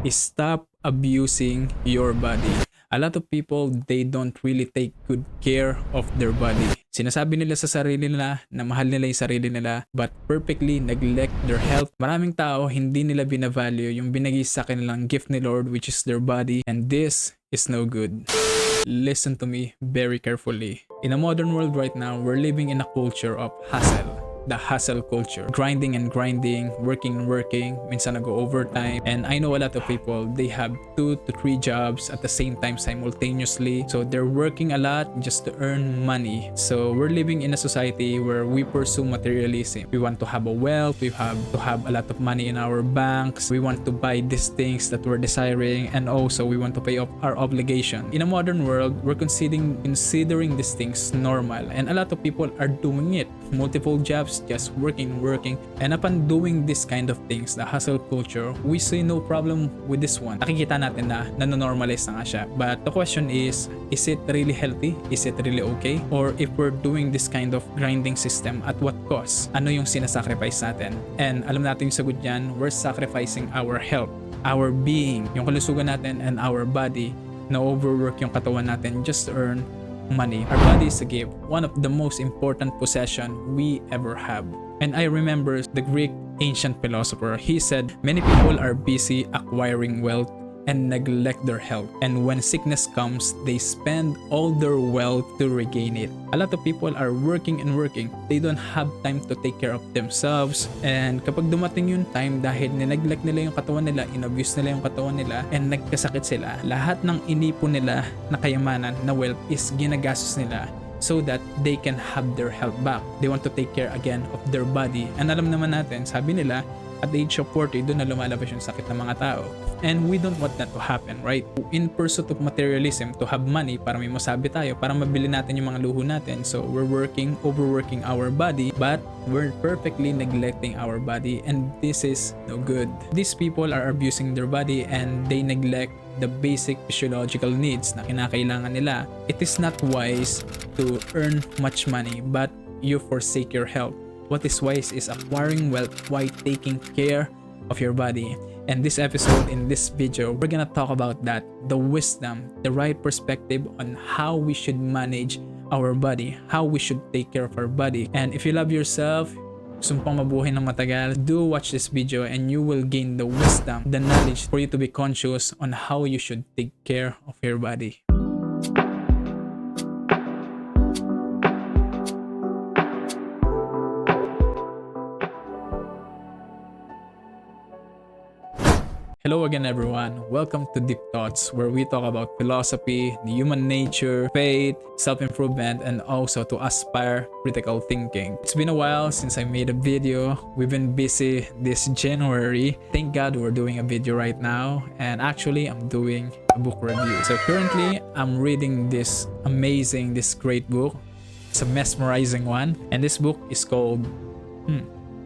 is stop abusing your body. A lot of people, they don't really take good care of their body. Sinasabi nila sa sarili nila na mahal nila yung sarili nila but perfectly neglect their health. Maraming tao, hindi nila binavalue yung binigay sa kanilang gift ni Lord, which is their body, and this is no good. Listen to me very carefully. In a modern world right now, we're living in a culture of hustle. The hustle culture. Grinding and grinding, working and working, minsan nag-go overtime. And I know a lot of people, they have 2 to 3 jobs at the same time simultaneously. So they're working a lot just to earn money. So we're living in a society where we pursue materialism. We want to have a wealth, we have to have a lot of money in our banks, we want to buy these things that we're desiring, and also we want to pay off our obligation. In a modern world, we're considering these things normal, and a lot of people are doing it. Multiple jobs, just working. And upon doing this kind of things, the hustle culture, we see no problem with this one. Nakikita natin na nanonormalize na nga siya. But the question is it really healthy? Is it really okay? Or if we're doing this kind of grinding system, at what cost? Ano yung sinasacrifice natin? And alam natin yung sagot dyan, we're sacrificing our health, our being, yung kalusugan natin, and our body, na overwork yung katawan natin just to earn money. Our body is a gift, one of the most important possession we ever have. And I remember the Greek ancient philosopher, he said, many people are busy acquiring wealth and neglect their health. And when sickness comes, they spend all their wealth to regain it. A lot of people are working and working. They don't have time to take care of themselves. And kapag dumating yung time, dahil nineglect nila yung katawan nila, inabuse nila yung katawan nila, and nagkasakit sila, lahat ng inipon nila na kayamanan, na wealth, is ginagastos nila so that they can have their health back. They want to take care again of their body. And alam naman natin, sabi nila, at the age of 40, doon na lumalabas yung sakit ng mga tao. And we don't want that to happen, right? In pursuit of materialism, to have money, para may masabi tayo, para mabili natin yung mga luho natin. So we're overworking our body, but we're perfectly neglecting our body, and this is no good. These people are abusing their body and they neglect the basic physiological needs na kinakailangan nila. It is not wise to earn much money, but you forsake your health. What is wise is acquiring wealth while taking care of your body. And this episode, in this video, we're gonna talk about that, the wisdom, the right perspective on how we should manage our body, how we should take care of our body. And if you love yourself, gusto pang mabuhay ng matagal, do watch this video and you will gain the wisdom, the knowledge for you to be conscious on how you should take care of your body. Hello again everyone, welcome to Deep Thoughts, where we talk about philosophy, the human nature, faith, self-improvement, and also to aspire critical thinking. It's been a while since I made a video. We've been busy this January. Thank God we're doing a video right now, and actually I'm doing a book review. So currently I'm reading this great book. It's a mesmerizing one, and this book is called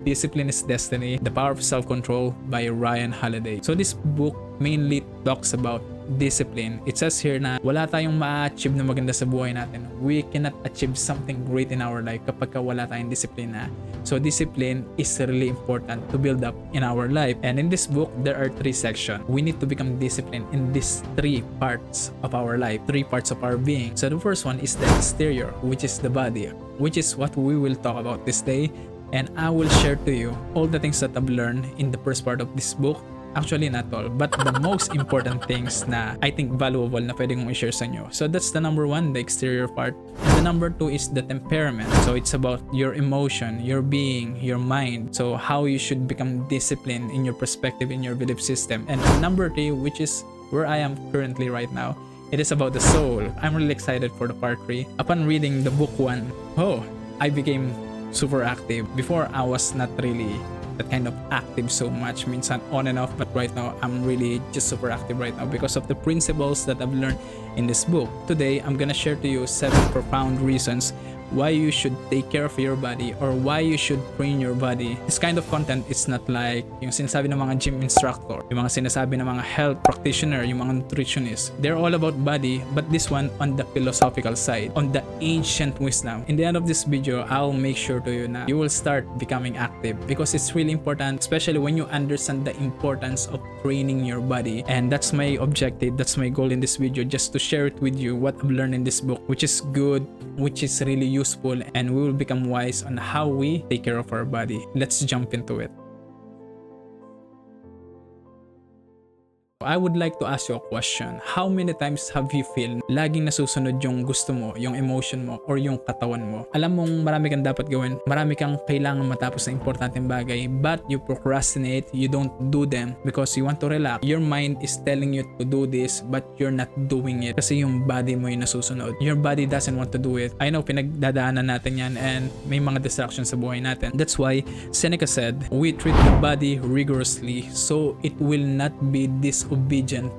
Discipline is Destiny, The Power of Self-Control by Ryan Holiday. So this book mainly talks about discipline. It says here na wala tayong ma-achieve na maganda sa buhay natin. We cannot achieve something great in our life kapag wala tayong disiplina. So discipline is really important to build up in our life. And in this book, there are 3 sections. We need to become disciplined in these 3 parts of our life, 3 parts of our being. So the first one is the exterior, which is the body, which is what we will talk about this day. And I will share to you all the things that I've learned in the first part of this book. Actually, not all, but the most important things na I think valuable na pwede kong i-share sa inyo. So that's the number 1, the exterior part. And the number 2 is the temperament. So it's about your emotion, your being, your mind. So how you should become disciplined in your perspective, in your belief system. And number 3, which is where I am currently right now, it is about the soul. I'm really excited for the part 3. Upon reading the book 1, I became super active. Before, I was not really that kind of active so much, minsan on and off, but right now I'm really just super active right now because of the principles that I've learned in this book. Today, I'm gonna share to you 7 profound reasons why you should take care of your body or why you should train your body. This kind of content is not like yung sinasabi ng mga gym instructor, yung mga sinasabi ng mga health practitioner, yung mga nutritionist. They're all about body, but this one on the philosophical side, on the ancient wisdom. In the end of this video, I'll make sure to you na you will start becoming active because it's really important, especially when you understand the importance of training your body. And that's my objective, that's my goal in this video, just to share it with you what I've learned in this book, which is good, which is really useful, and we will become wise on how we take care of our body. Let's jump into it. I would like to ask you a question. How many times have you feel laging nasusunod yung gusto mo, yung emotion mo, or yung katawan mo? Alam mong marami kang dapat gawin, marami kang kailangan matapos na importanteng bagay, but you procrastinate, you don't do them because you want to relax. Your mind is telling you to do this, but you're not doing it kasi yung body mo yung nasusunod. Your body doesn't want to do it. I know pinagdadaanan natin yan and may mga distractions sa buhay natin. That's why Seneca said, we treat the body rigorously so it will not be disobedient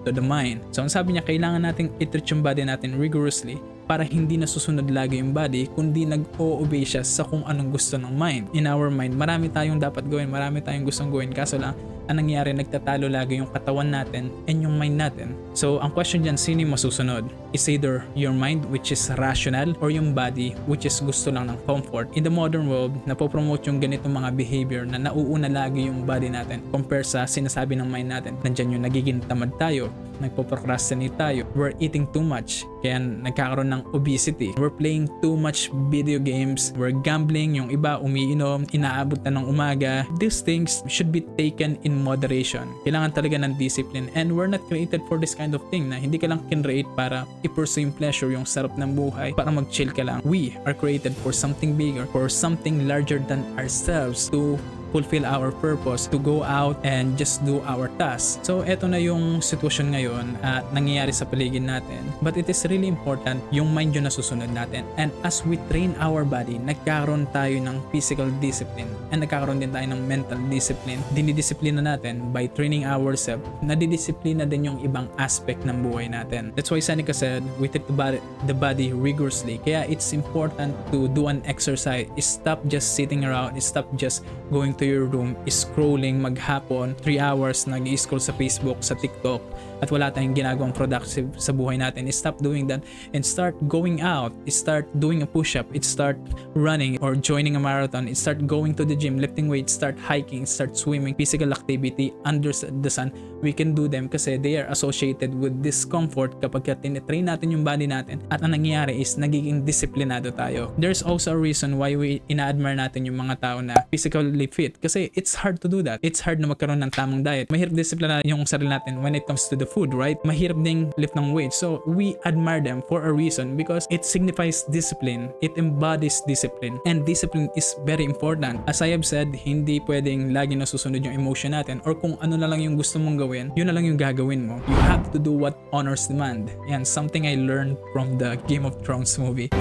to the mind. So ang sabi niya, kailangan nating i-treat yung body natin rigorously para hindi nasusunod lagi yung body, kundi nag-o-obey siya sa kung anong gusto ng mind. In our mind, marami tayong dapat gawin, marami tayong gustong gawin, kaso lang, ang nangyari, nagtatalo lagi yung katawan natin and yung mind natin. So, ang question dyan, sino yung masusunod? Is either your mind, which is rational, or yung body, which is gusto lang ng comfort. In the modern world, napopromote yung ganitong mga behavior na nauuna lagi yung body natin compare sa sinasabi ng mind natin. Nandyan yung nagiging tamad tayo, nagpo-procrastinate tayo, we're eating too much, kaya nagkakaroon ng obesity, we're playing too much video games, we're gambling, yung iba umiinom, inaabot na ng umaga. These things should be taken in moderation. Kailangan talaga ng discipline, and we're not created for this kind of thing na hindi ka lang kinreate para i-pursue yung pleasure, yung sarap ng buhay, para mag-chill ka lang. We are created for something bigger, for something larger than ourselves, to fulfill our purpose, to go out and just do our tasks. So eto na yung sitwasyon ngayon at nangyayari sa paligid natin. But it is really important yung mind yung nasusunod natin. And as we train our body, nagkakaroon tayo ng physical discipline and nagkakaroon din tayo ng mental discipline. Dinidisiplina natin by training ourselves. Nadidisiplina din yung ibang aspect ng buhay natin. That's why Seneca said, we treat the body rigorously. Kaya it's important to do an exercise. Stop just sitting around. Stop just going to your room, scrolling maghapon 3 hours, nag-i-scroll sa Facebook, sa TikTok, at wala tayong ginagawang productive sa buhay natin. Stop doing that and start going out. Start doing a push-up. Start running or joining a marathon. Start going to the gym, lifting weights, start hiking, start swimming, physical activity under the sun. We can do them kasi they are associated with discomfort kapag tinitrain natin yung body natin, at ang nangyayari is nagiging disiplinado tayo. There's also a reason why we ina-admire natin yung mga tao na physically fit kasi it's hard to do that. It's hard na magkaroon ng tamang diet. Mahirap disiplina yung sarili natin when it comes to the food, right? Mahirap ding lift ng weight. So we admire them for a reason because it signifies discipline. It embodies discipline. And discipline is very important. As I have said, hindi pwedeng lagi nasusunod yung emotion natin or kung ano na lang yung gusto mong gawin, yun na lang yung gagawin mo. You have to do what honors demand. And something I learned from the Game of Thrones movie.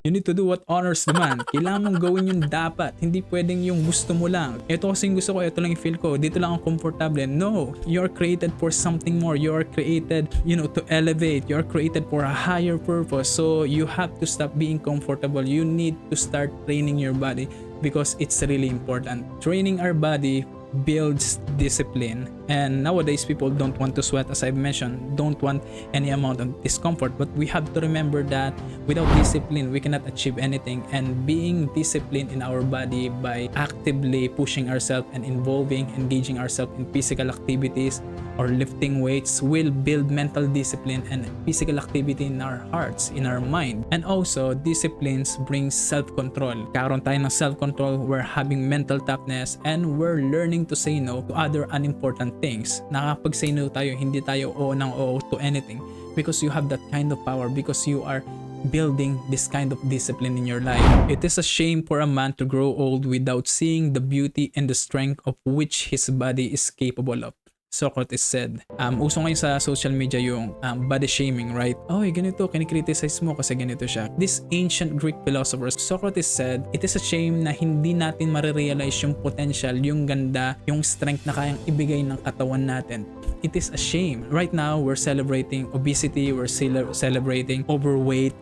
You need to do what honors demand. Kailangan mong gawin yung dapat. Hindi pwedeng yung gusto mo lang. Ito kasi yung gusto ko, ito lang yung feel ko. Dito lang ako comfortable. No, you're created for something more. You're created, to elevate. You're created for a higher purpose. So you have to stop being comfortable. You need to start training your body because it's really important. Training our body builds discipline, and nowadays people don't want to sweat, as I've mentioned, don't want any amount of discomfort, but we have to remember that without discipline we cannot achieve anything, and being disciplined in our body by actively pushing ourselves and engaging ourselves in physical activities or lifting weights will build mental discipline and physical activity in our hearts, in our mind. And also disciplines brings self-control. Karon tayo ng self-control, we're having mental toughness, and we're learning to say no to other unimportant things. Nakapag-say no tayo, hindi tayo oo ng oo to anything because you have that kind of power, because you are building this kind of discipline in your life. It is a shame for a man to grow old without seeing the beauty and the strength of which his body is capable of. Socrates said. Uso ngayon sa social media yung body shaming, right? Oy, ganito, kinikriticize mo kasi ganito siya. This ancient Greek philosopher, Socrates said, it is a shame na hindi natin marirealize yung potential, yung ganda, yung strength na kayang ibigay ng katawan natin. It is a shame. Right now, we're celebrating obesity, we're celebrating overweight,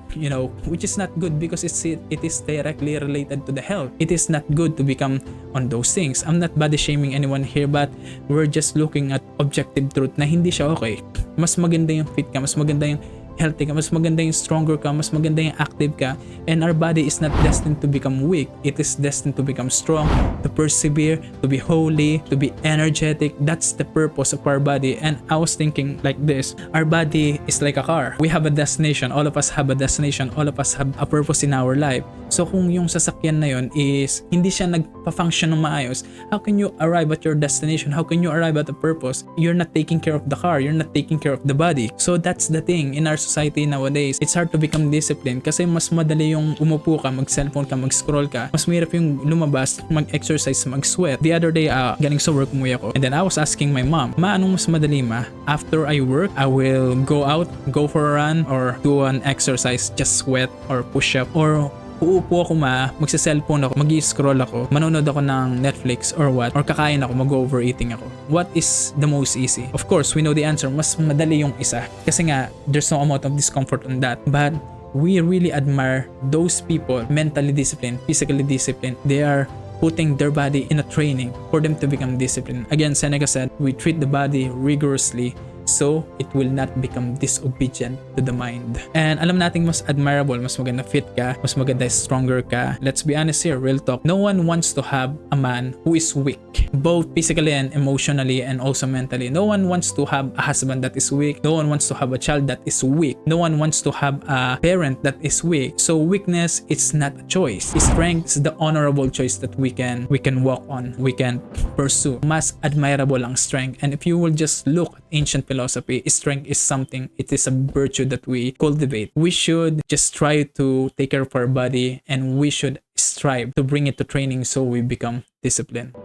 which is not good because it is directly related to the health. It is not good to become on those things. I'm not body shaming anyone here, but we're just looking at objective truth na hindi siya okay. Mas maganda yung fit ka, mas maganda yung healthy ka, mas maganda yung stronger ka, mas maganda yung active ka, and our body is not destined to become weak. It is destined to become strong, to persevere, to be holy, to be energetic. That's the purpose of our body. And I was thinking like this, our body is like a car. We have a destination. All of us have a destination. All of us have a purpose in our life. So kung yung sasakyan na yun is hindi siya nagpa-function ng maayos, how can you arrive at your destination? How can you arrive at the purpose? You're not taking care of the car. You're not taking care of the body. So that's the thing in our society nowadays. It's hard to become disciplined kasi mas madali yung umupo ka, mag-cellphone ka, mag-scroll ka. Mas mahirap yung lumabas, mag-exercise, mag-sweat. The other day, galing sa work, umuwi ako. And then I was asking my mom, anong mas madali ma? After I work, I will go out, go for a run, or do an exercise, just sweat or push up, or uupo ako magsa-cellphone ako, mag-i-scroll ako, manonood ako ng Netflix or what, or kakain ako, mag-overeating ako. What is the most easy? Of course, we know the answer. Mas madali yung isa. Kasi nga, there's no amount of discomfort on that. But we really admire those people, mentally disciplined, physically disciplined. They are putting their body in a training for them to become disciplined. Again, Seneca said, we treat the body rigorously so it will not become disobedient to the mind. And alam nating mas admirable, mas maganda fit ka, mas maganda stronger ka. Let's be honest here, real talk. No one wants to have a man who is weak, both physically and emotionally and also mentally. No one wants to have a husband that is weak. No one wants to have a child that is weak. No one wants to have a parent that is weak. So weakness is not a choice. Strength is the honorable choice that we can walk on, we can pursue. Mas admirable ang strength. And if you will just look at ancient philosophy, strength is something, it is a virtue that we cultivate. We should just try to take care of our body, and we should strive to bring it to training so we become disciplined.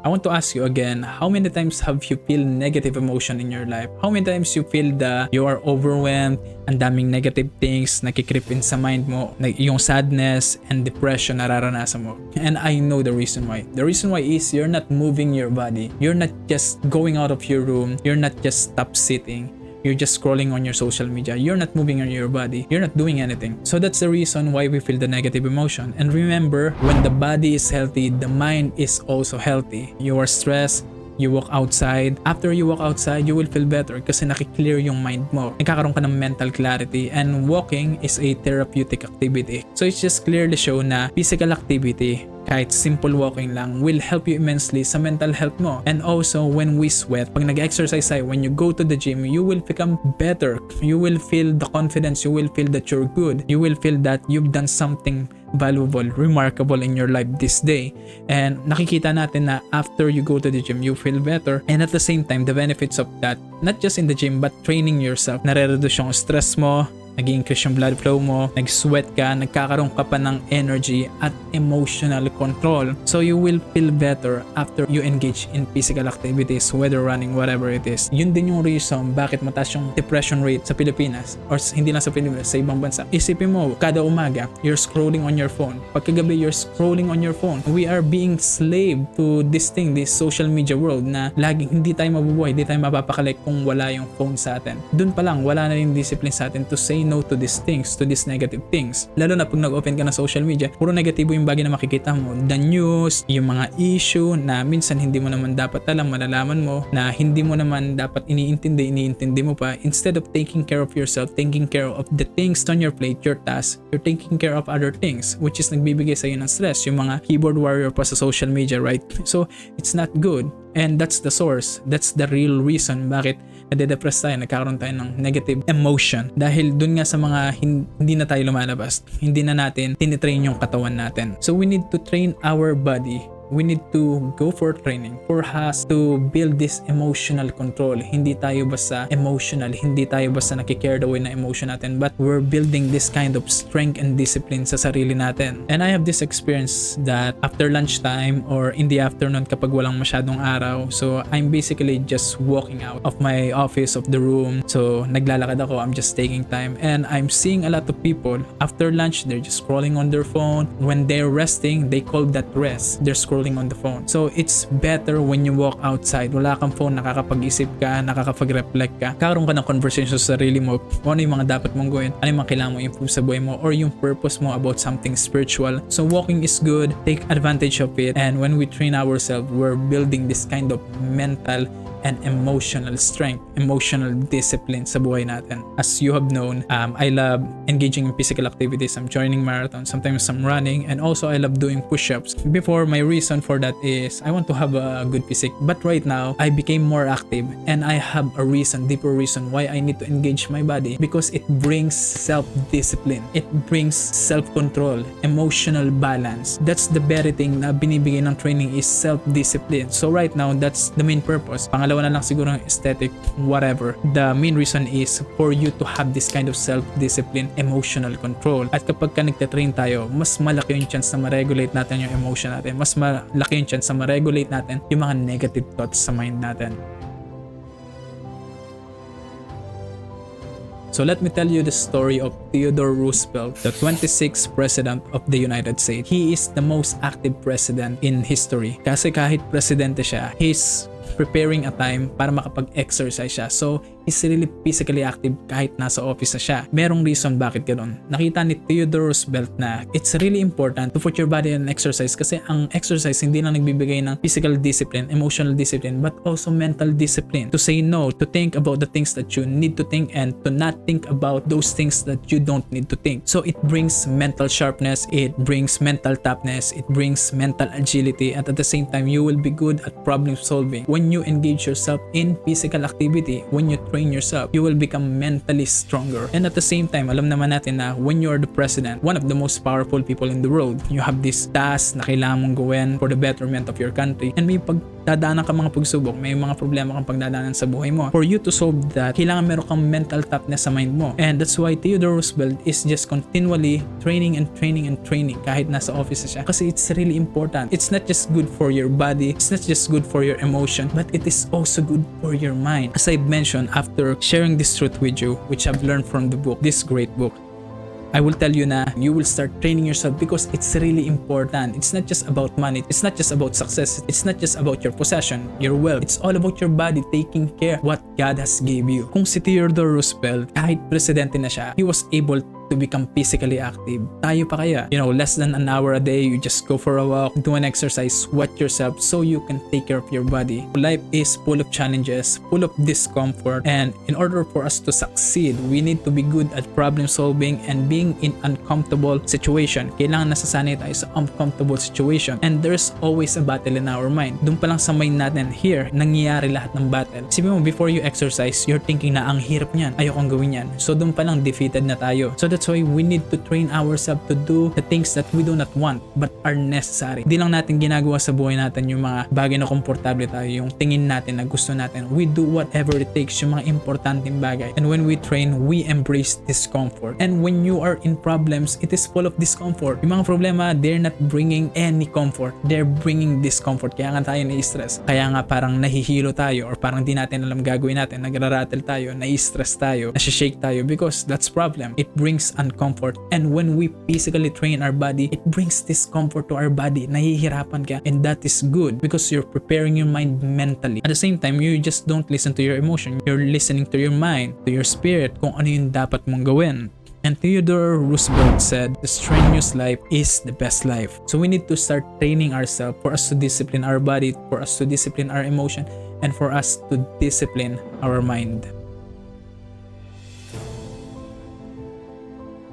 I want to ask you again, how many times have you feel negative emotion in your life? How many times you feel that you are overwhelmed, ang daming negative things nakikrip in sa mind mo, yung sadness and depression nararanasan mo? And I know the reason why. The reason why is you're not moving your body. You're not just going out of your room. You're not just stop sitting. You're just scrolling on your social media. You're not moving on your body. You're not doing anything. So that's the reason why we feel the negative emotion. And remember, when the body is healthy, the mind is also healthy. You are stressed, you walk outside. After you walk outside, you will feel better kasi nakiklear yung mind mo. Nagkakaroon ka ng mental clarity, and walking is a therapeutic activity. So it's just clearly show na physical activity, kahit simple walking lang, will help you immensely sa mental health mo. And also, when we sweat, pag nag-exercise tayo, when you go to the gym, you will become better. You will feel the confidence. You will feel that you're good. You will feel that you've done something valuable, remarkable in your life this day. And nakikita natin na after you go to the gym, you feel better. And at the same time, the benefits of that, not just in the gym, but training yourself, nare-reduce yung stress mo, nag-increase yung blood flow mo, nag-sweat ka, nagkakaroon ka pa ng energy at emotional control. So you will feel better after you engage in physical activities, whether running, whatever it is. Yun din yung reason bakit mataas yung depression rate sa Pilipinas, or hindi lang sa Pilipinas, sa ibang bansa. Isipin mo, kada umaga, you're scrolling on your phone. Pagkagabi, you're scrolling on your phone. We are being slave to this thing, this social media world na laging hindi tayo mabubuhay, hindi tayo mapapakalik kung wala yung phone sa atin. Dun pa lang, wala na yung discipline sa atin to say no to these things, to these negative things. Lalo na pag nag-open ka ng social media, puro negatibo yung bagay na makikita mo. The news, yung mga issue na minsan hindi mo naman dapat alam, malalaman mo, na hindi mo naman dapat iniintindi mo pa. Instead of taking care of yourself, taking care of the things on your plate, your task, you're taking care of other things, which is nagbibigay sa'yo ng stress. Yung mga keyboard warrior pa sa social media, right? So, it's not good. And that's the source. That's the real reason bakit nade-depress tayo, nagkakaroon tayo ng negative emotion. Dahil dun nga sa mga hindi na tayo lumalabas, hindi na natin tinitrain yung katawan natin. So we need to train our body. We need to go for training for us to build this emotional control. Hindi tayo basta emotional, hindi tayo basta nakicarried away na emotion natin, but we're building this kind of strength and discipline sa sarili natin. And I have this experience that after lunchtime or in the afternoon kapag walang masyadong araw, so I'm basically just walking out of my office, of the room. So naglalakad ako, I'm just taking time, and I'm seeing a lot of people after lunch, they're just scrolling on their phone. When they're resting, they call that rest. They're scrolling scrolling on the phone. So it's better when you walk outside, wala kang phone, nakakapag-isip ka, nakakapag-reflect ka, karoon ka ng conversation sa sarili mo kung ano yung mga dapat mong gawin, ano yung mga kailangan mo improve sa buhay mo, or yung purpose mo about something spiritual. So walking is good, take advantage of it, and when we train ourselves, we're building this kind of mental and emotional strength, emotional discipline sa buhay natin. As you have known, I love engaging in physical activities. I'm joining marathons, sometimes I'm running, and also I love doing push-ups. Before, my reason for that is I want to have a good physique, but right now, I became more active, and I have a reason, deeper reason why I need to engage my body, because it brings self-discipline. It brings self-control, emotional balance. That's the very thing na binibigay ng training is self-discipline. So right now, that's the main purpose. Pangalawa na lang siguro ng aesthetic, whatever. The main reason is for you to have this kind of self-discipline, emotional control. At kapag ka nagtatrain tayo, mas malaki yung chance na ma-regulate natin yung emotion natin. Mas malaki yung chance na ma-regulate natin yung mga negative thoughts sa mind natin. So let me tell you the story of Theodore Roosevelt, the 26th President of the United States. He is the most active president in history. Kasi kahit presidente siya, he's preparing a time para makapag-exercise siya. So, he's really physically active kahit nasa office na siya. Merong reason bakit ganoon. Nakita ni Theodore Roosevelt na it's really important to put your body in exercise kasi ang exercise hindi lang nagbibigay ng physical discipline, emotional discipline, but also mental discipline. To say no, to think about the things that you need to think, and to not think about those things that you don't need to think. So, it brings mental sharpness, it brings mental toughness, it brings mental agility, and at the same time, you will be good at problem solving. When you engage yourself in physical activity, when you train yourself, you will become mentally stronger. And at the same time, alam naman natin na when you are the president, one of the most powerful people in the world, you have this task na kailangan mong gawin for the betterment of your country. And may pagdadaanan ka mga pagsubok, may mga problema kang pagdadaanan sa buhay mo. For you to solve that, kailangan meron kang mental toughness sa mind mo. And that's why Theodore Roosevelt is just continually training and training and training kahit nasa office siya. Kasi it's really important. It's not just good for your body, it's not just good for your emotion, but it is also good for your mind. As I've mentioned, after sharing this truth with you, which I've learned from the book, this great book, I will tell you na you will start training yourself because it's really important. It's not just about money. It's not just about success. It's not just about your possession, your wealth. It's all about your body taking care what God has gave you. Kung si Theodore Roosevelt, kahit presidente na siya, he was able to become physically active. Tayo pa kaya? Less than an hour a day, you just go for a walk, do an exercise, sweat yourself so you can take care of your body. Life is full of challenges, full of discomfort, and in order for us to succeed, we need to be good at problem solving and being in uncomfortable situation. Kailangan nasasanay tayo sa uncomfortable situation, and there's always a battle in our mind. Doon pa lang sa mind natin, here, nangyayari lahat ng battle. Isipin mo, before you exercise, you're thinking na ang hirap niyan, ayokong gawin yan. So doon pa lang defeated na tayo. So that's why we need to train ourselves to do the things that we do not want but are necessary. Hindi lang natin ginagawa sa buhay natin yung mga bagay na komportable tayo, yung tingin natin na gusto natin. We do whatever it takes, yung mga importanteng bagay. And when we train, we embrace discomfort. And when you are in problems, it is full of discomfort. Yung mga problema, they're not bringing any comfort. They're bringing discomfort. Kaya nga tayo na-stress. Kaya nga parang nahihilo tayo or parang di natin alam gagawin natin. Nagra-rattle tayo, na-stress tayo, nasi-shake tayo because that's problem. It brings uncomfort. And when we physically train our body, it brings discomfort to our body. Nahihirapan ka, and that is good because you're preparing your mind mentally. At the same time, you just don't listen to your emotion. You're listening to your mind, to your spirit, kung ano yung dapat mong gawin. And Theodore Roosevelt said, the strenuous life is the best life. So we need to start training ourselves for us to discipline our body, for us to discipline our emotion, and for us to discipline our mind.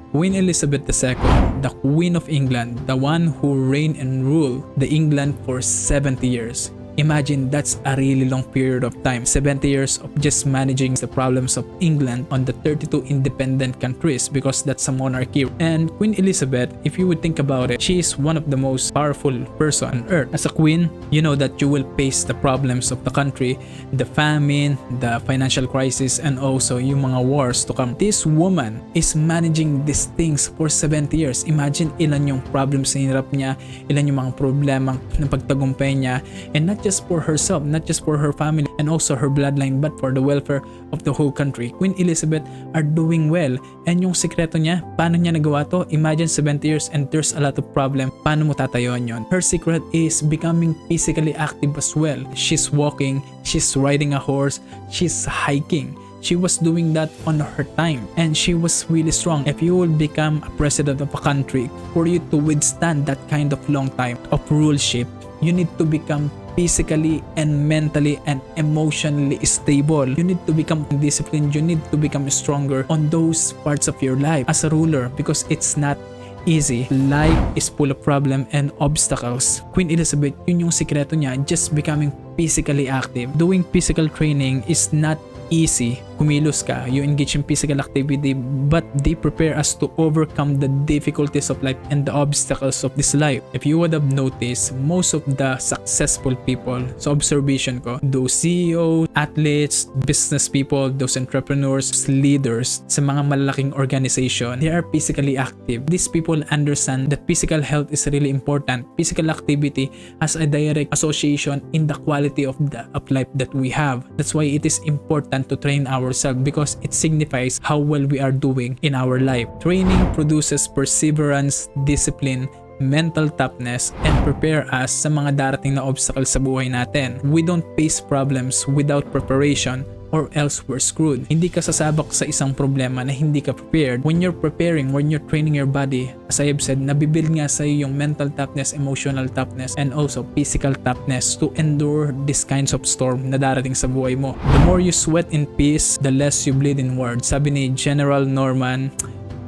Queen Elizabeth II, the Queen of England, the one who reigned and ruled the England for 70 years. Imagine, that's a really long period of time. 70 years of just managing the problems of England on the 32 independent countries because that's a monarchy. And Queen Elizabeth, if you would think about it, she is one of the most powerful person on earth. As a queen, you know that you will face the problems of the country, the famine, the financial crisis, and also yung mga wars to come. This woman is managing these things for 70 years. Imagine ilan yung problems na hinarap niya, ilan yung mga problema na pagtagumpay niya, and not just just for herself, not just for her family and also her bloodline, but for the welfare of the whole country. Queen Elizabeth are doing well. And yung sekreto niya, paano niya nagawa to? Imagine 70 years and there's a lot of problem. Paano mo tatayuan yon? Her secret is becoming physically active as well. She's walking, she's riding a horse, she's hiking. She was doing that on her time and she was really strong. If you will become a president of a country, for you to withstand that kind of long time of ruleship, you need to become physically and mentally and emotionally stable. You need to become disciplined. You need to become stronger on those parts of your life as a ruler, because it's not easy. Life is full of problem and obstacles. Queen Elizabeth, yun yung sikreto niya, just becoming physically active. Doing physical training is not easy. Kumilos ka, you engage in physical activity, but they prepare us to overcome the difficulties of life and the obstacles of this life. If you would have noticed, most of the successful people, sa observation ko, those CEOs, athletes, business people, those entrepreneurs, leaders sa mga malalaking organization, they are physically active. These people understand that physical health is really important. Physical activity has a direct association in the quality of life that we have. That's why it is important to train ourselves, because it signifies how well we are doing in our life. Training produces perseverance, discipline, mental toughness, and prepare us sa mga darating na obstacles sa buhay natin. We don't face problems without preparation, or else we're screwed. Hindi ka sasabak sa isang problema na hindi ka prepared. When you're preparing, when you're training your body, as I have said, nabibuild nga sa iyo yung mental toughness, emotional toughness, and also physical toughness to endure these kinds of storm na darating sa buhay mo. The more you sweat in peace, the less you bleed in war. Sabi ni General Norman,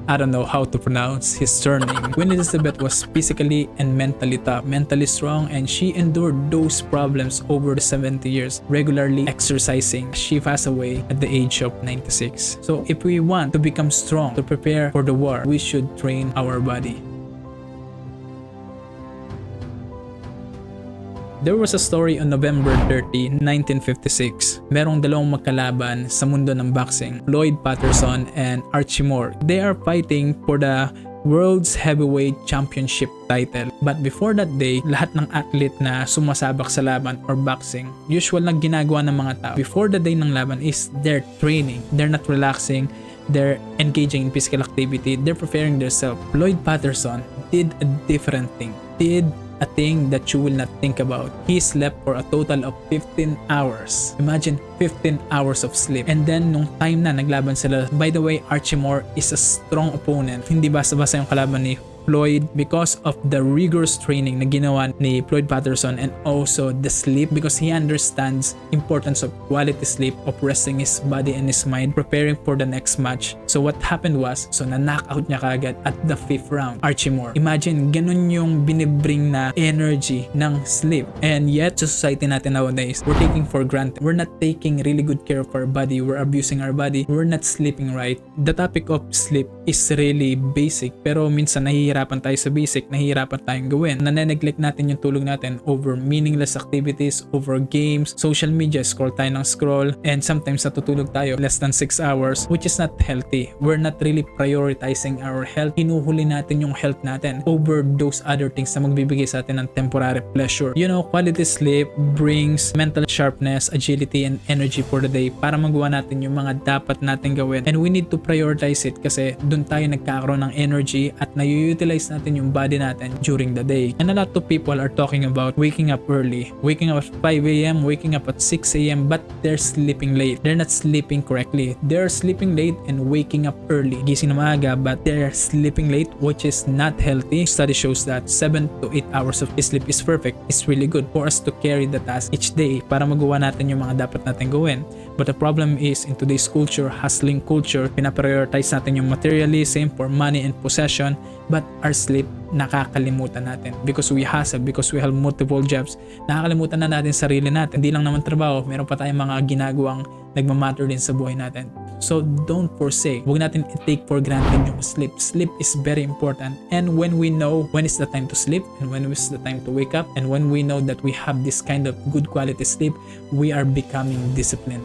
I don't know how to pronounce his surname. Queen Elizabeth was physically and mentally tough, mentally strong, and she endured those problems over the 70 years, regularly exercising. She passed away at the age of 96. So if we want to become strong, to prepare for the war, we should train our body. There was a story on November 30, 1956. Merong dalawang magkalaban sa mundo ng boxing, Floyd Patterson and Archie Moore. They are fighting for the World's Heavyweight Championship title. But before that day, lahat ng athlete na sumasabak sa laban or boxing, usual na ginagawa ng mga tao before the day ng laban is they're training. They're not relaxing. They're engaging in physical activity. They're preparing themselves. Floyd Patterson did a different thing. Did a thing that you will not think about. He slept for a total of 15 hours. Imagine 15 hours of sleep. And then nung time na naglaban sila, by the way, Archie Moore is a strong opponent. Hindi basta-basta yung kalaban ni Floyd because of the rigorous training na ginawa ni Floyd Patterson, and also the sleep, because he understands importance of quality sleep, of resting his body and his mind, preparing for the next match. So what happened was, so na-knockout niya kagad at the 5th round, Archie Moore. Imagine, ganun yung binibring na energy ng sleep. And yet, sa society natin nowadays, we're taking for granted. We're not taking really good care of our body. We're abusing our body. We're not sleeping right. The topic of sleep is really basic, pero minsan nahihirapan tayo sa basic, nahihirapan tayong gawin. Nane-neglect natin yung tulog natin over meaningless activities, over games, social media, scroll tayo ng scroll, and sometimes natutulog tayo less than 6 hours, which is not healthy. We're not really prioritizing our health. Hinuhuli natin yung health natin over those other things na magbibigay sa atin ng temporary pleasure. You know, quality sleep brings mental sharpness, agility, and energy for the day para magawa natin yung mga dapat natin gawin. And we need to prioritize it kasi dun tayo nagkakaroon ng energy at na-utilize natin yung body natin during the day. And a lot of people are talking about waking up early, waking up at 5 a.m., waking up at 6 a.m., but they're sleeping late. They're not sleeping correctly. They're sleeping late and waking up early. Gising na maaga, but they're sleeping late, which is not healthy. Study shows that 7 to 8 hours of sleep is perfect. It's really good for us to carry the task each day para magawa natin yung mga dapat natin gawin. But the problem is, in today's culture, hustling culture, pinaprioritize natin yung materialism for money and possession, but our sleep, nakakalimutan natin. Because we hustle, because we have multiple jobs, nakakalimutan na natin sarili natin. Hindi lang naman trabaho, meron pa tayong mga ginagawang nagmamatter din sa buhay natin. So don't forsake. Huwag natin i-take for granted yung sleep. Sleep is very important. And when we know when is the time to sleep and when is the time to wake up, and when we know that we have this kind of good quality sleep, we are becoming disciplined.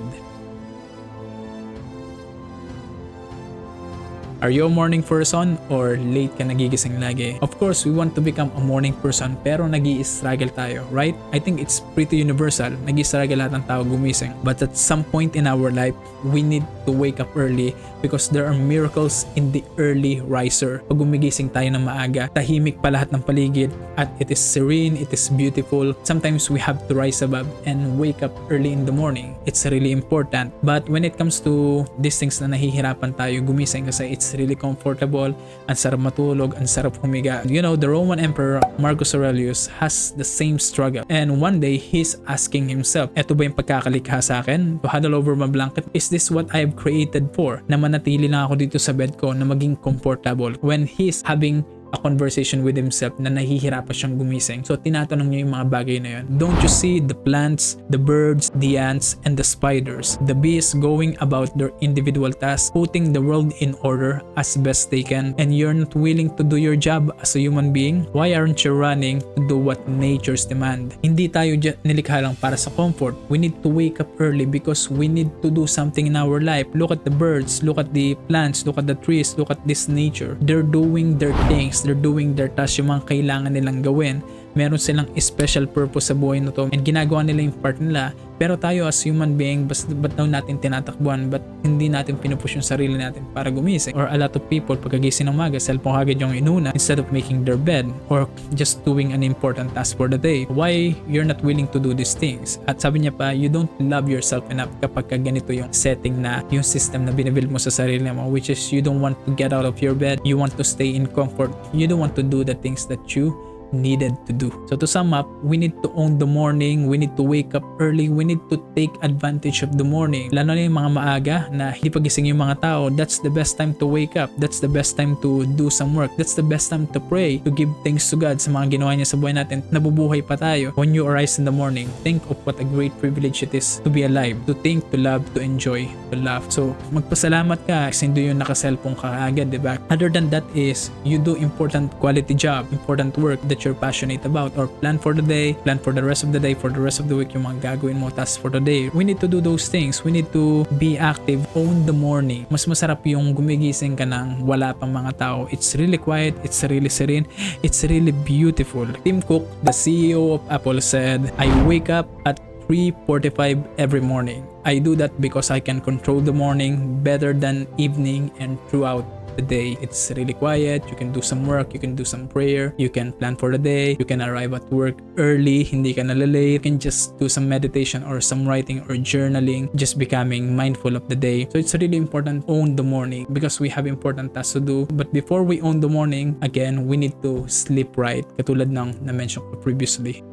Are you a morning person or late ka nagigising lagi? Of course, we want to become a morning person pero nag-i-struggle tayo, right? I think it's pretty universal. Nag-i-struggle lahat ng tao gumising. But at some point in our life, we need to wake up early because there are miracles in the early riser. Pag gumigising tayo ng maaga, tahimik pa lahat ng paligid at it is serene, it is beautiful. Sometimes we have to rise above and wake up early in the morning. It's really important. But when it comes to these things na nahihirapan tayo gumising kasi it's really comfortable, ang sarap matulog, ang sarap humiga. You know, the Roman Emperor Marcus Aurelius has the same struggle. And one day, he's asking himself, eto ba yung pagkakalikha sa akin? To huddle over my blanket? Is this what I have created for? Na manatili lang ako dito sa bed ko na maging comfortable. When he's having a conversation with himself na nahihirapan siyang gumising. So tinatanong niya yung mga bagay na yun. Don't you see the plants, the birds, the ants, and the spiders, the bees going about their individual tasks, putting the world in order as best they can, and you're not willing to do your job as a human being? Why aren't you running to do what nature's demand? Hindi tayo nilikha lang para sa comfort. We need to wake up early because we need to do something in our life. Look at the birds, look at the plants, look at the trees, look at this nature. They're doing their things. They're doing their tasks, yung mga kailangan nilang gawin. Meron silang special purpose sa buhay na to and ginagawa nila yung part nila. Pero tayo as human being, ba't daw natin tinatakbuhan? Ba't hindi natin pinupush yung sarili natin para gumising? Or a lot of people, pagkagising ng umaga, cellphone agad yung inuna instead of making their bed or just doing an important task for the day. Why you're not willing to do these things? At sabi niya pa, you don't love yourself enough kapag ganito yung setting na, yung system na binabuild mo sa sarili mo, which is you don't want to get out of your bed, you want to stay in comfort, you don't want to do the things that you needed to do. So to sum up, we need to own the morning, we need to wake up early, we need to take advantage of the morning. Lalo na yung mga maaga na hindi pagising yung mga tao, that's the best time to wake up, that's the best time to do some work, that's the best time to pray, to give thanks to God sa mga ginawa niya sa buhay natin. Nabubuhay pa tayo. When you arise in the morning, think of what a great privilege it is to be alive, to think, to love, to enjoy, to laugh. So magpasalamat ka kasi hindi yung naka-cellphone ka agad, diba? Other than that is, you do important quality job, important work that you're passionate about, or plan for the day, plan for the rest of the day, for the rest of the week, yung mga gagawin mo tasks for the day. We need to do those things. We need to be active, own the morning. Mas masarap yung gumigising ka ng wala pang mga tao. It's really quiet, it's really serene, it's really beautiful. Tim Cook, the CEO of Apple, said, I wake up at 3:45 every morning. I do that because I can control the morning better than evening and throughout the day. It's really quiet, you can do some work, you can do some prayer, you can plan for the day, you can arrive at work early, hindi ka nalalate, you can just do some meditation or some writing or journaling, just becoming mindful of the day. So it's really important to own the morning because we have important tasks to do. But before we own the morning, again, we need to sleep right, katulad ng na-mention ko previously.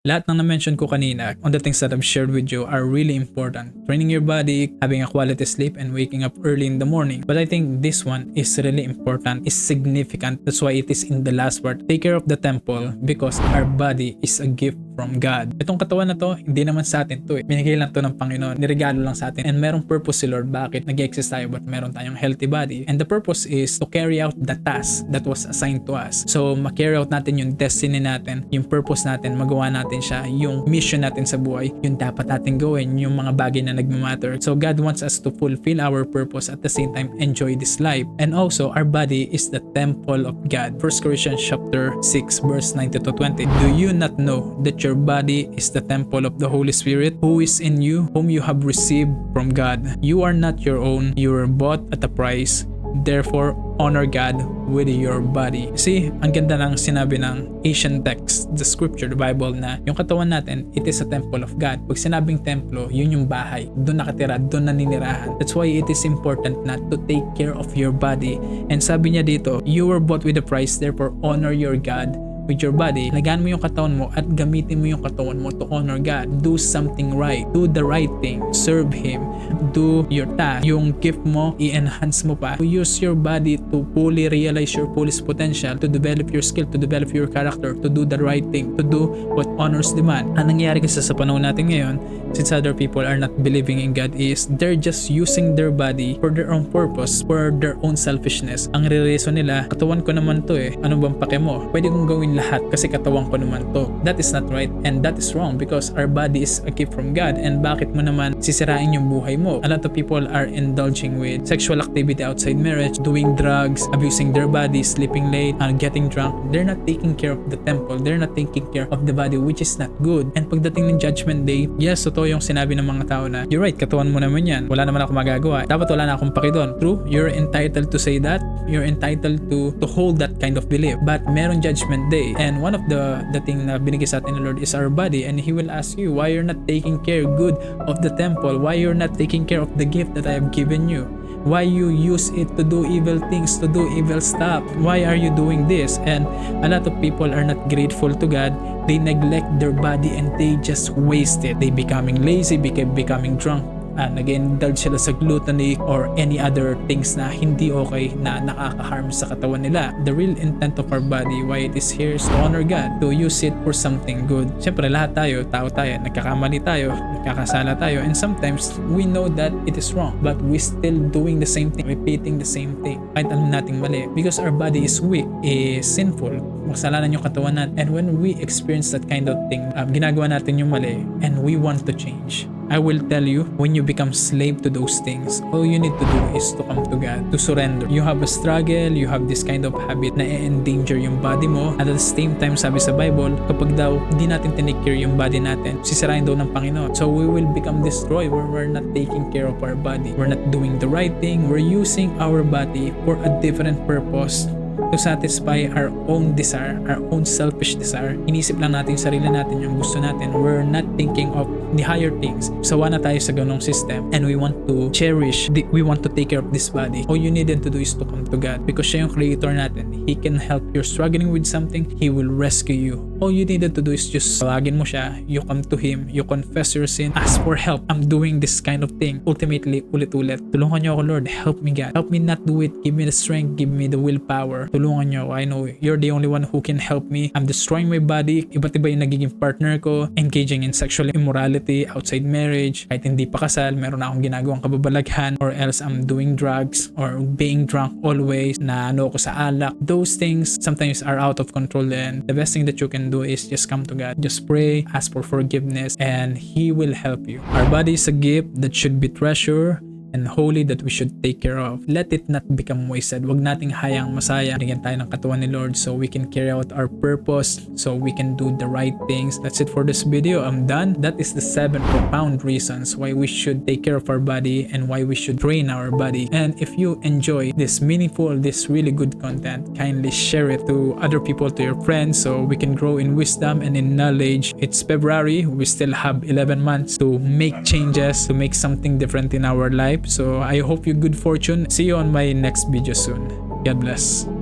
Lahat ng na-mention ko kanina on the things that I've shared with you are really important. Training your body, having a quality sleep, and waking up early in the morning. But I think this one is really important, is significant. That's why it is in the last part. Take care of the temple because our body is a gift from God. Itong katawan na to, hindi naman sa atin to eh. Binigay lang to ng Panginoon. Niregalo lang sa atin. And merong purpose si Lord. Bakit nag-exist tayo? But meron tayong healthy body. And the purpose is to carry out the task that was assigned to us. So, ma-carry out natin yung destiny natin, yung purpose natin, magawa natin siya, yung mission natin sa buhay, yung dapat natin gawin, yung mga bagay na nagmamatter. So, God wants us to fulfill our purpose at the same time enjoy this life. And also, our body is the temple of God. 1 Corinthians chapter 6 verse 19 to 20. Do you not know that your body is the temple of the Holy Spirit who is in you, whom you have received from God? You are not your own, you were bought at a price. Therefore, honor God with your body. See, ang ganda ng sinabi ng Asian text, the scripture, the Bible, na yung katawan natin, it is a temple of God. Pag sinabing templo, yun yung bahay. Doon nakatira, doon naninirahan. That's why it is important na to take care of your body. And sabi niya dito, you were bought with a price, therefore honor your God with your body. Lagaan mo yung katawan mo at gamitin mo yung katawan mo to honor God. Do something right. Do the right thing. Serve Him. Do your task. Yung gift mo, i-enhance mo pa. Use your body to fully realize your fullest potential, to develop your skill, to develop your character, to do the right thing, to do what honors demand. Ang nangyayari kasi sa panahon natin ngayon, since other people are not believing in God, is they're just using their body for their own purpose, for their own selfishness. Ang re-reason nila, katawan ko naman to eh. Ano bang pake mo? Pwede kong gawin gawin lahat kasi katawan ko naman to. That is not right and that is wrong because our body is a gift from God. And bakit mo naman sisirain yung buhay mo? A lot of people are indulging with sexual activity outside marriage, doing drugs, abusing their body, sleeping late, getting drunk. They're not taking care of the temple. They're not taking care of the body, which is not good. And pagdating ng judgment day, yes, totoo yung sinabi ng mga tao na, you're right, katawan mo naman yan. Wala naman ako magagawa. Dapat wala na akong paki doon. True, you're entitled to say that. You're entitled to hold that kind of belief. But meron judgment day. And one of the thing na binigay sa atin ng Lord is our body. And He will ask you why you're not taking care good of the temple. Why you're not taking care of the gift that I have given you. Why you use it to do evil things, to do evil stuff? Why are you doing this? And a lot of people are not grateful to God. They neglect their body and they just waste it. They becoming lazy, becoming drunk, nag-indulge sila sa gluttony or any other things na hindi okay na nakaka-harm sa katawan nila. The real intent of our body, why it is here, is to honor God, to use it for something good. Siyempre lahat tayo, tao tayo, nagkakamali tayo, nagkakasala tayo, and sometimes we know that it is wrong but we still doing the same thing, repeating the same thing kahit alam nating mali because our body is weak, is sinful, masalanan yung katawan natin. And when we experience that kind of thing, ginagawa natin yung mali and we want to change. I will tell you, when you become slave to those things, all you need to do is to come to God, to surrender. You have a struggle, you have this kind of habit na endanger yung body mo. At the same time, sabi sa Bible, kapag daw di natin tinake care yung body natin, sisirain daw ng Panginoon. So we will become destroyed where we're not taking care of our body. We're not doing the right thing. We're using our body for a different purpose, to satisfy our own desire, our own selfish desire. Inisip lang natin sarili natin yung gusto natin. We're not thinking of the higher things. Sawa na tayo sa ganong system and we want to cherish, we want to take care of this body. All you needed to do is to come to God because siya yung creator natin. He can help. You're struggling with something, He will rescue you. All you needed to do is just tawagin mo siya, you come to Him, you confess your sin, ask for help. I'm doing this kind of thing. Ultimately, ulit-ulit. Tulungan niyo ako, Lord. Help me, God. Help me not do it. Give me the strength. Give me the willpower. Tulungan niyo. I know you're the only one who can help me. I'm destroying my body. Iba't iba yung nagiging partner ko. Engaging in sexual immorality outside marriage. Kahit hindi pa kasal, meron na akong ginagawang kababalaghan, or else I'm doing drugs or being drunk always, na ano ko sa alak. Those things sometimes are out of control, and the best thing that you can do is just come to God. Just pray, ask for forgiveness, and He will help you. Our body is a gift that should be treasured and holy, that we should take care of. Let it not become wasted. Wag nating hayang masaya. Bigyan tayo ng katawan ni Lord so we can carry out our purpose, so we can do the right things. That's it for this video. I'm done. That is the 7 profound reasons why we should take care of our body and why we should train our body. And if you enjoy this meaningful, this really good content, kindly share it to other people, to your friends, so we can grow in wisdom and in knowledge. It's February. We still have 11 months to make changes, to make something different in our life. So I hope you good fortune. See you on my next video soon. God bless.